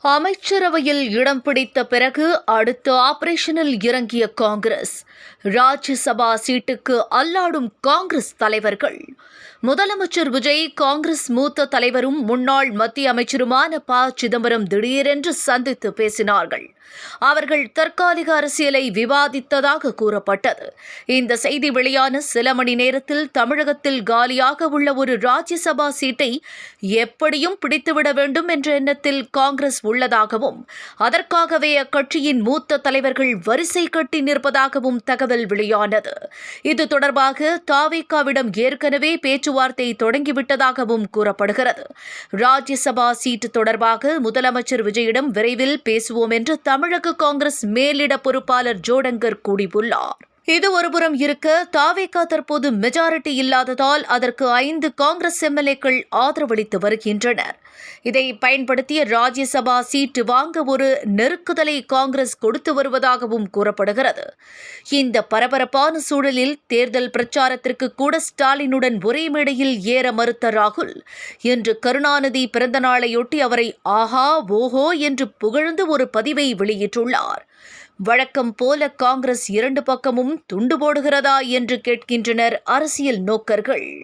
அமைச்சரவையில் இடம் பிடித்த பிறகு அடுத்த ஆபரேஷனில் இறங்கிய காங்கிரஸ். ராஜ்யசபா சீட்டுக்கு அல்லாடும் காங்கிரஸ் தலைவர்கள். முதலமைச்சர் விஜய் காங்கிரஸ் மூத்த தலைவரும் முன்னாள் மத்திய அமைச்சருமான ப. சிதம்பரம் திடீரென்று சந்தித்து பேசினார்கள். அவர்கள் தற்காலிக அரசியலை விவாதித்ததாக கூறப்பட்டது. இந்த செய்தி வெளியான சில மணி நேரத்தில் தமிழகத்தில் காலியாக உள்ள ஒரு ராஜ்யசபா சீட்டை எப்படியும் பிடித்துவிட வேண்டும் என்ற எண்ணத்தில் காங்கிரஸ் உள்ளதாகவும் அதற்காகவே அக்கட்சியின் மூத்த தலைவர்கள் வரிசை கட்டி நிற்பதாகவும் தகவல் வெளியானது. இது தொடர்பாக தவிகவிடம் ஏற்கனவே பேச்சுவார்த்தை தொடங்கிவிட்டதாகவும் கூறப்படுகிறது. ராஜ்யசபா சீட்டு தொடர்பாக முதலமைச்சர் விஜயிடம் விரைவில் பேசுவோம் என்று தமிழக காங்கிரஸ் மேலிட பொறுப்பாளர் ஜோடங்கர் கூறியுள்ளார். இது ஒருபுறம் இருக்க, தவிக தற்போது மெஜாரிட்டி இல்லாததால் அதற்கு 5 காங்கிரஸ் எம்எல்ஏக்கள் ஆதரவளித்து வருகின்றனர். இதை பயன்படுத்திய ராஜ்யசபா சீட்டு வாங்க ஒரு நெருக்குதலை காங்கிரஸ் கொடுத்து வருவதாகவும் கூறப்படுகிறது. இந்த பரபரப்பான சூழலில் தேர்தல் பிரச்சாரத்திற்கு கூட ஸ்டாலினுடன் ஒரே மேடையில் ஏற மறுத்த ராகுல் இன்று கருணாநிதி பிறந்த நாளையொட்டி அவரை ஆஹா ஓஹோ என்று புகழ்ந்து ஒரு பதிவை வெளியிட்டுள்ளார். வழக்கம் போல காங்கிரஸ் 2 பக்கமும் துண்டு போடுகிறதா என்று கேட்கின்றனர் அரசியல் நோக்கர்கள்.